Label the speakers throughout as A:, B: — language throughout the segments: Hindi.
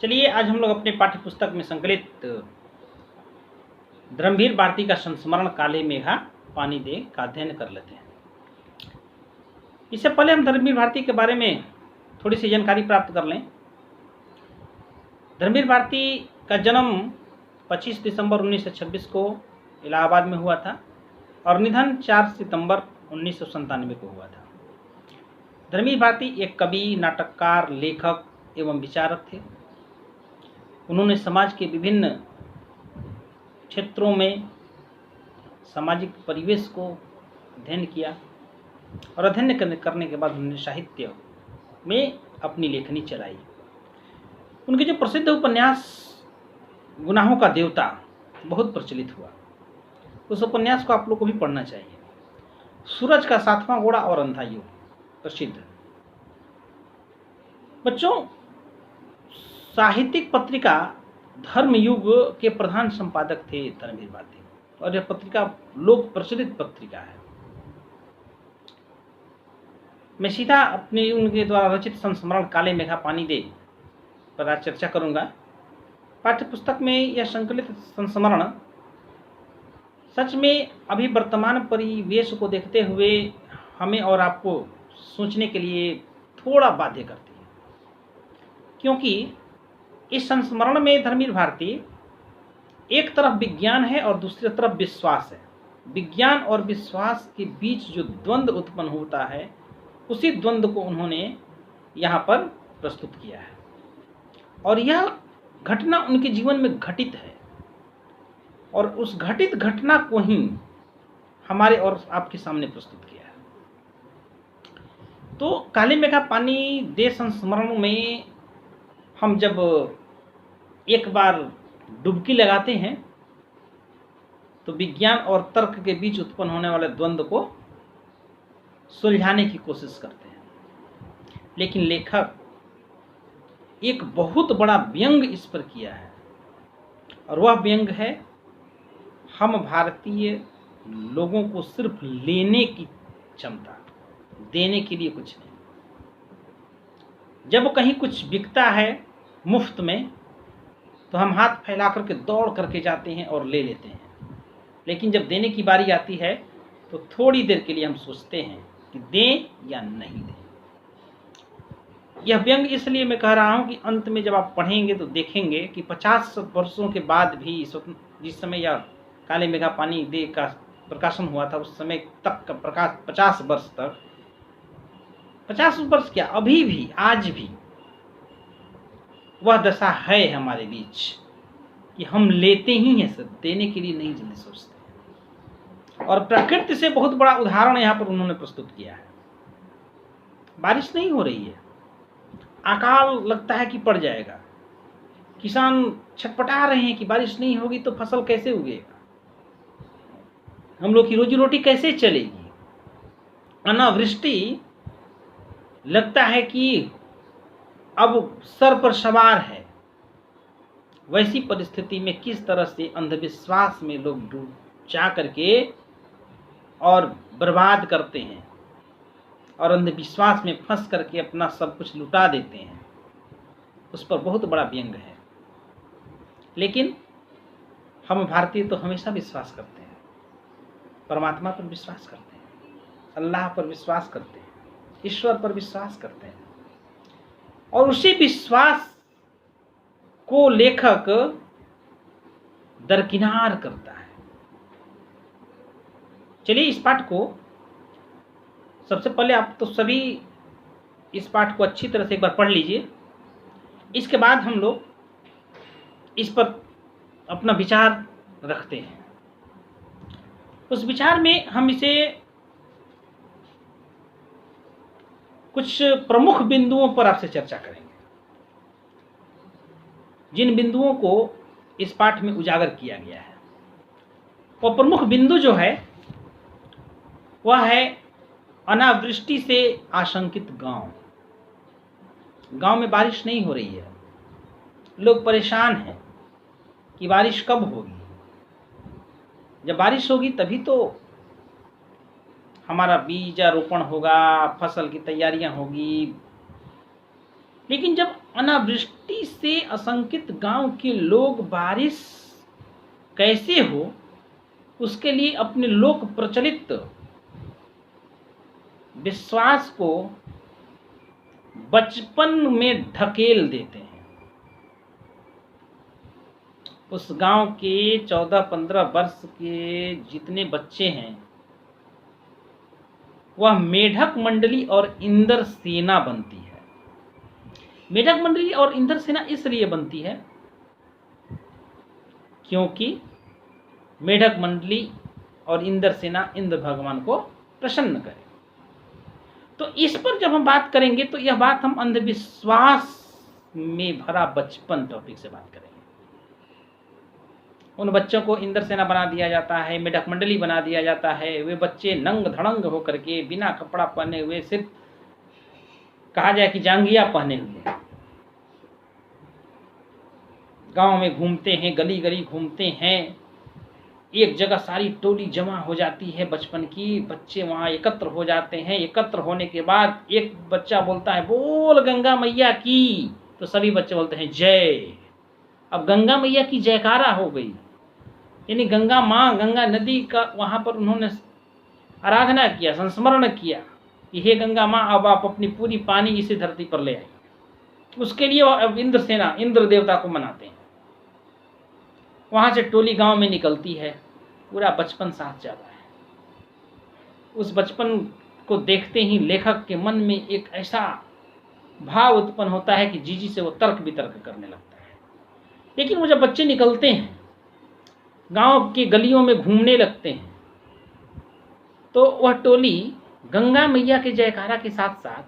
A: चलिए आज हम लोग अपने पाठ्य पुस्तक में संकलित धर्मवीर भारती का संस्मरण काले मेघा पानी दे का अध्ययन कर लेते हैं। इससे पहले हम धर्मवीर भारती के बारे में थोड़ी सी जानकारी प्राप्त कर लें। धर्मवीर भारती का जन्म 25 दिसंबर 1926 को इलाहाबाद में हुआ था और निधन 4 सितंबर 1997 को हुआ था। धर्मवीर भारती एक कवि, नाटककार, लेखक एवं विचारक थे। उन्होंने समाज के विभिन्न क्षेत्रों में सामाजिक परिवेश को अध्ययन किया और अध्ययन करने के बाद उन्होंने साहित्य में अपनी लेखनी चलाई। उनके जो प्रसिद्ध उपन्यास गुनाहों का देवता बहुत प्रचलित हुआ, उस उपन्यास को आप लोग को भी पढ़ना चाहिए। सूरज का 7वां घोड़ा और अंधा युग प्रसिद्ध। बच्चों, साहित्यिक पत्रिका धर्मयुग के प्रधान संपादक थे धर्मवीर भारती और यह पत्रिका लोक प्रचलित पत्रिका है। मैं सीधा अपने उनके द्वारा रचित संस्मरण काले मेघा पानी दे पर आज चर्चा करूंगा। पाठ्य पुस्तक में यह संकलित संस्मरण सच में अभी वर्तमान परिवेश को देखते हुए हमें और आपको सोचने के लिए थोड़ा बाध्य करती है, क्योंकि इस संस्मरण में धर्मवीर भारती एक तरफ विज्ञान है और दूसरी तरफ विश्वास है। विज्ञान और विश्वास के बीच जो द्वंद्व उत्पन्न होता है, उसी द्वंद्व को उन्होंने यहाँ पर प्रस्तुत किया है और यह घटना उनके जीवन में घटित है और उस घटित घटना को ही हमारे और आपके सामने प्रस्तुत किया है। तो काले मेघा पानी दे संस्मरण में हम जब एक बार डुबकी लगाते हैं तो विज्ञान और तर्क के बीच उत्पन्न होने वाले द्वंद्व को सुलझाने की कोशिश करते हैं, लेकिन लेखक एक बहुत बड़ा व्यंग इस पर किया है और वह व्यंग है हम भारतीय लोगों को सिर्फ लेने की क्षमता, देने के लिए कुछ नहीं। जब कहीं कुछ बिकता है मुफ्त में तो हम हाथ फैला करके दौड़ करके जाते हैं और ले लेते हैं, लेकिन जब देने की बारी आती है तो थोड़ी देर के लिए हम सोचते हैं कि दें या नहीं दें। यह व्यंग इसलिए मैं कह रहा हूं कि अंत में जब आप पढ़ेंगे तो देखेंगे कि 50 वर्षों के बाद भी जिस समय यह काले मेघा पानी दे का प्रकाशन हुआ था, उस समय तक का प्रकाश 50 वर्ष तक, 50 वर्ष क्या, अभी भी आज भी वह दशा है हमारे बीच कि हम लेते ही हैं, सब देने के लिए नहीं जल्दी सोचते। और प्रकृति से बहुत बड़ा उदाहरण यहाँ पर उन्होंने प्रस्तुत किया है। बारिश नहीं हो रही है, अकाल लगता है कि पड़ जाएगा, किसान छटपटा रहे हैं कि बारिश नहीं होगी तो फसल कैसे उगेगा, हम लोग की रोजी रोटी कैसे चलेगी, अनावृष्टि लगता है कि अब सर पर सवार है। वैसी परिस्थिति में किस तरह से अंधविश्वास में लोग डूब जा करके और बर्बाद करते हैं और अंधविश्वास में फंस करके अपना सब कुछ लुटा देते हैं, उस पर बहुत बड़ा व्यंग है। लेकिन हम भारतीय तो हमेशा विश्वास करते हैं, परमात्मा पर विश्वास करते हैं, अल्लाह पर विश्वास करते हैं, ईश्वर पर विश्वास करते हैं और उसी विश्वास को लेखक दरकिनार करता है। चलिए इस पाठ को, सबसे पहले आप तो सभी इस पाठ को अच्छी तरह से एक बार पढ़ लीजिए। इसके बाद हम लोग इस पर अपना विचार रखते हैं। उस विचार में हम इसे कुछ प्रमुख बिंदुओं पर आपसे चर्चा करेंगे, जिन बिंदुओं को इस पाठ में उजागर किया गया है। वो प्रमुख बिंदु जो है वह है अनावृष्टि से आशंकित गांव। गांव में बारिश नहीं हो रही है, लोग परेशान हैं कि बारिश कब होगी। जब बारिश होगी तभी तो हमारा बीजारोपण होगा, फसल की तैयारियां होगी। लेकिन जब अनावृष्टि से आशंकित गांव के लोग बारिश कैसे हो उसके लिए अपने लोक प्रचलित विश्वास को बचपन में ढकेल देते हैं। उस गांव के 14-15 वर्ष के जितने बच्चे हैं वह मेढक मंडली और इंद्र सेना बनती है। मेढक मंडली और इंद्र सेना इसलिए बनती है क्योंकि मेढक मंडली और इंद्र सेना इंद्र भगवान को प्रसन्न करे। तो इस पर जब हम बात करेंगे तो यह बात हम अंधविश्वास में भरा बचपन टॉपिक से बात करेंगे। उन बच्चों को इंद्र सेना बना दिया जाता है, मेढक मंडली बना दिया जाता है। वे बच्चे नंग धड़ंग होकर के बिना कपड़ा पहने हुए, सिर्फ कहा जाए कि जांघिया पहने हुए गांव में घूमते हैं, गली गली घूमते हैं। एक जगह सारी टोली जमा हो जाती है बचपन की, बच्चे वहां एकत्र हो जाते हैं। एकत्र होने के बाद एक बच्चा बोलता है बोल गंगा मैया की, तो सभी बच्चे बोलते हैं जय। अब गंगा मैया की जयकारा हो गई, यानी गंगा माँ, गंगा नदी का वहां पर उन्होंने आराधना किया, संस्मरण किया कि हे गंगा माँ अब आप अपनी पूरी पानी इसी धरती पर ले आई। उसके लिए अब इंद्र सेना, इंद्र देवता को मनाते हैं। वहां से टोली गांव में निकलती है, पूरा बचपन साथ जाता है। उस बचपन को देखते ही लेखक के मन में एक ऐसा भाव उत्पन्न होता है कि जीजी से वो तर्क वितर्क करने लगता है। लेकिन वो जब बच्चे निकलते हैं, गांव की गलियों में घूमने लगते हैं, तो वह टोली गंगा मैया के जयकारा के साथ साथ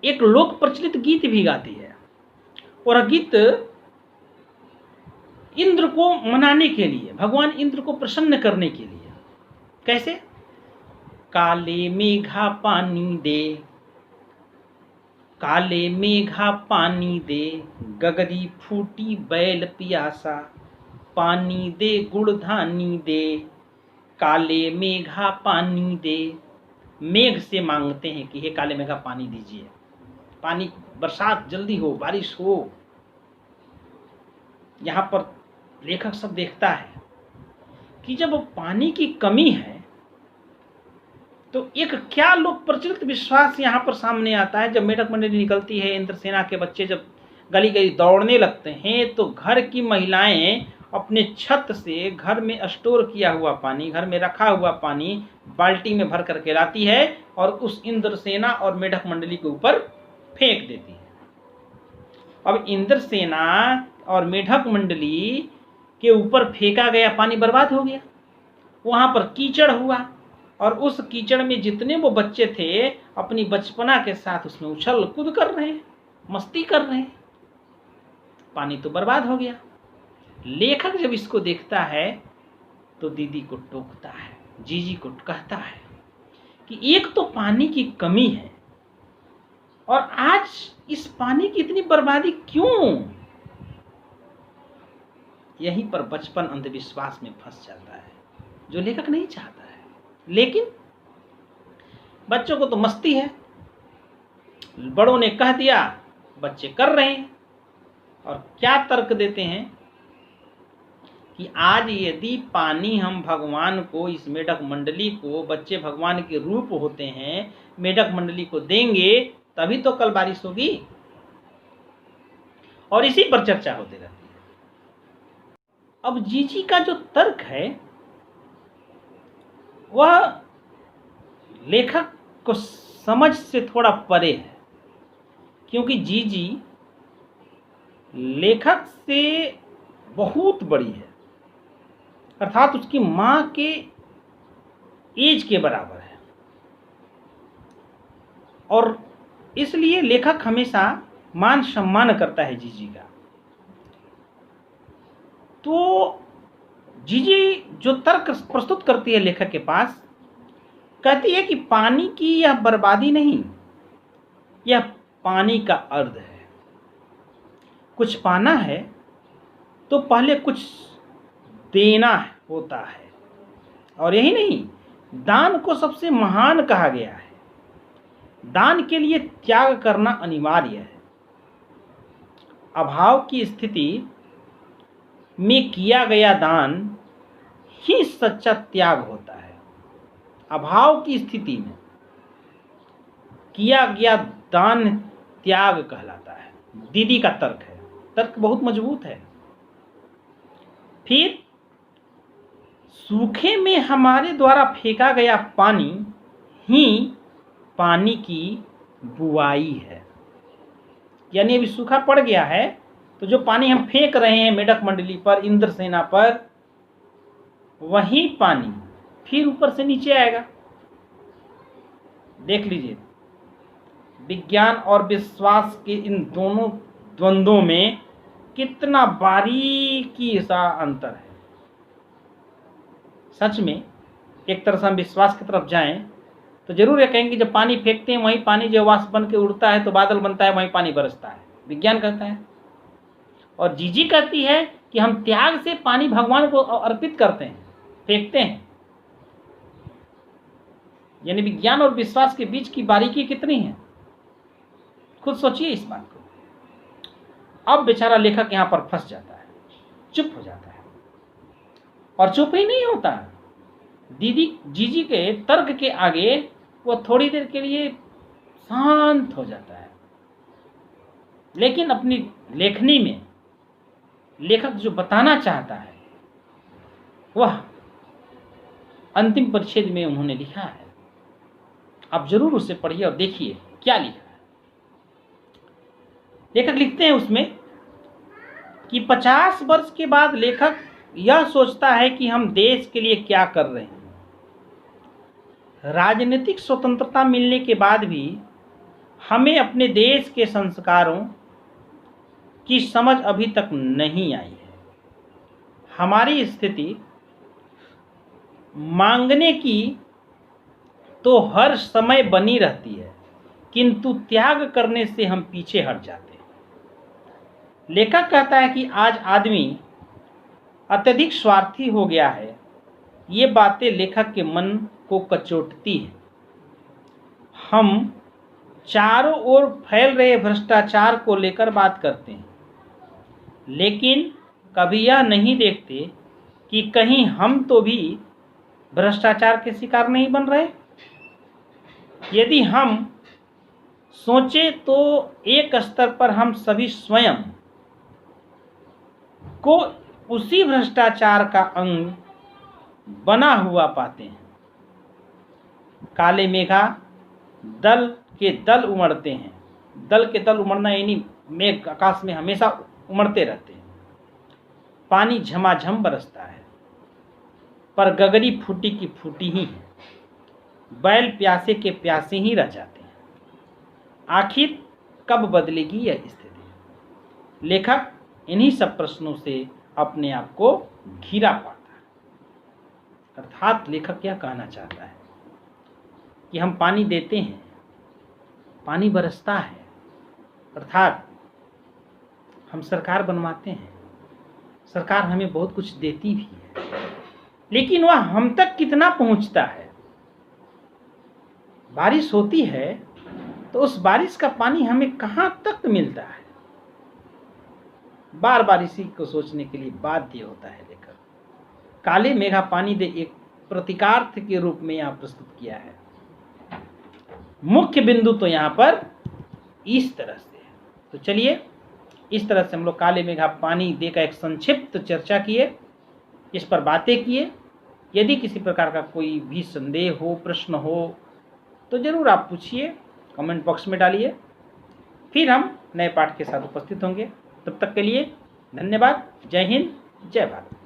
A: एक लोक प्रचलित गीत भी गाती है। और गीत इंद्र को मनाने के लिए, भगवान इंद्र को प्रसन्न करने के लिए। कैसे? काले मेघा पानी दे, काले मेघा पानी दे, गगरी फूटी बैल पियासा, पानी दे गुड़धानी दे, काले मेघा पानी दे। मेघ से मांगते हैं कि हे काले मेघा पानी दीजिए, पानी बरसात जल्दी हो, बारिश हो। यहाँ पर लेखक सब देखता है कि जब पानी की कमी है तो एक क्या लोक प्रचलित विश्वास यहाँ पर सामने आता है। जब मेढक मंडली निकलती है, इंद्र सेना के बच्चे जब गली गली दौड़ने लगते हैं, तो घर की महिलाएं अपने छत से घर में स्टोर किया हुआ पानी, घर में रखा हुआ पानी बाल्टी में भर करके लाती है और उस इंद्र सेना और मेढक मंडली के ऊपर फेंक देती है। अब इंद्र सेना और मेढक मंडली के ऊपर फेंका गया पानी बर्बाद हो गया, वहां पर कीचड़ हुआ और उस कीचड़ में जितने वो बच्चे थे अपनी बचपना के साथ उसमें उछल कूद कर रहे हैं, मस्ती कर रहे हैं, पानी तो बर्बाद हो गया। लेखक जब इसको देखता है तो दीदी को टोकता है, जीजी को कहता है कि एक तो पानी की कमी है और आज इस पानी की इतनी बर्बादी क्यों? यहीं पर बचपन अंधविश्वास में फंस जाता है, जो लेखक नहीं चाहता है। लेकिन बच्चों को तो मस्ती है, बड़ों ने कह दिया, बच्चे कर रहे हैं। और क्या तर्क देते हैं कि आज यदि पानी हम भगवान को, इस मेढक मंडली को, बच्चे भगवान के रूप होते हैं, मेढक मंडली को देंगे तभी तो कल बारिश होगी। और इसी पर चर्चा होती रहती है। अब जीजी का जो तर्क है वह लेखक को समझ से थोड़ा परे है, क्योंकि जीजी लेखक से बहुत बड़ी है, अर्थात उसकी मां के एज के बराबर है। और इसलिए लेखक हमेशा मान सम्मान करता है जीजी का। तो जीजी जो तर्क प्रस्तुत करती है लेखक के पास, कहती है कि पानी की यह बर्बादी नहीं, यह पानी का अर्थ है। कुछ पाना है तो पहले कुछ देना होता है, और यही नहीं, दान को सबसे महान कहा गया है। दान के लिए त्याग करना अनिवार्य है। अभाव की स्थिति में किया गया दान ही सच्चा त्याग होता है। अभाव की स्थिति में किया गया दान त्याग कहलाता है। दीदी का तर्क है, तर्क बहुत मजबूत है। फिर सूखे में हमारे द्वारा फेंका गया पानी ही पानी की बुआई है। यानी अभी सूखा पड़ गया है तो जो पानी हम फेंक रहे हैं मेढक मंडली पर, इंद्रसेना पर, वही पानी फिर ऊपर से नीचे आएगा। देख लीजिए, विज्ञान और विश्वास के इन दोनों द्वंद्वों में कितना बारीकी सा अंतर है। सच में एक तरह से हम विश्वास की तरफ जाएं तो जरूर ये कहेंगे जब पानी फेंकते हैं वहीं पानी जो वाष्प बन के उड़ता है तो बादल बनता है, वहीं पानी बरसता है, विज्ञान कहता है। और जीजी कहती है कि हम त्याग से पानी भगवान को अर्पित करते हैं, फेंकते हैं। यानी विज्ञान और विश्वास के बीच की बारीकी कितनी है, खुद सोचिए इस बात को। अब बेचारा लेखक यहां पर फंस जाता है, चुप हो जाता है। और चुप ही नहीं होता, जीजी के तर्क के आगे वो थोड़ी देर के लिए शांत हो जाता है। लेकिन अपनी लेखनी में लेखक जो बताना चाहता है वह अंतिम परिच्छेद में उन्होंने लिखा है। आप जरूर उसे पढ़िए और देखिए क्या लिखा है। लेखक लिखते हैं उसमें कि 50 वर्ष के बाद लेखक यह सोचता है कि हम देश के लिए क्या कर रहे हैं। राजनीतिक स्वतंत्रता मिलने के बाद भी हमें अपने देश के संस्कारों की समझ अभी तक नहीं आई है। हमारी स्थिति मांगने की तो हर समय बनी रहती है, किंतु त्याग करने से हम पीछे हट जाते हैं। लेखक कहता है कि आज आदमी अत्यधिक स्वार्थी हो गया है। ये बातें लेखक के मन को कचोटती हैं। हम चारों ओर फैल रहे भ्रष्टाचार को लेकर बात करते हैं, लेकिन कभी यह नहीं देखते कि कहीं हम तो भी भ्रष्टाचार के शिकार नहीं बन रहे। यदि हम सोचें तो एक स्तर पर हम सभी स्वयं को उसी भ्रष्टाचार का अंग बना हुआ पाते हैं। काले मेघा दल के दल उमड़ते हैं। दल के दल उमड़ना यानी मेघ आकाश में हमेशा उमड़ते रहते हैं। पानी झमाझम बरसता है, पर गगरी फूटी की फूटी ही है। बैल प्यासे के प्यासे ही रह जाते हैं। आखिर कब बदलेगी यह स्थिति? लेखक इन्हीं सब प्रश्नों से अपने आप को घिरा पाता है। अर्थात लेखक क्या कहना चाहता है कि हम पानी देते हैं, पानी बरसता है, अर्थात हम सरकार बनवाते हैं, सरकार हमें बहुत कुछ देती भी है, लेकिन वह हम तक कितना पहुंचता है? बारिश होती है तो उस बारिश का पानी हमें कहां तक मिलता है? बार बार इसी को सोचने के लिए बाध्य होता है लेखक। काले मेघा पानी दे एक प्रतीकार्थ के रूप में यहाँ प्रस्तुत किया है। मुख्य बिंदु तो यहाँ पर इस तरह से है। तो चलिए, इस तरह से हम लोग काले मेघा पानी दे का एक संक्षिप्त चर्चा किए, इस पर बातें किए। यदि किसी प्रकार का कोई भी संदेह हो, प्रश्न हो, तो जरूर आप पूछिए, कमेंट बॉक्स में डालिए। फिर हम नए पाठ के साथ उपस्थित होंगे। तब तक के लिए धन्यवाद। जय हिंद, जय भारत।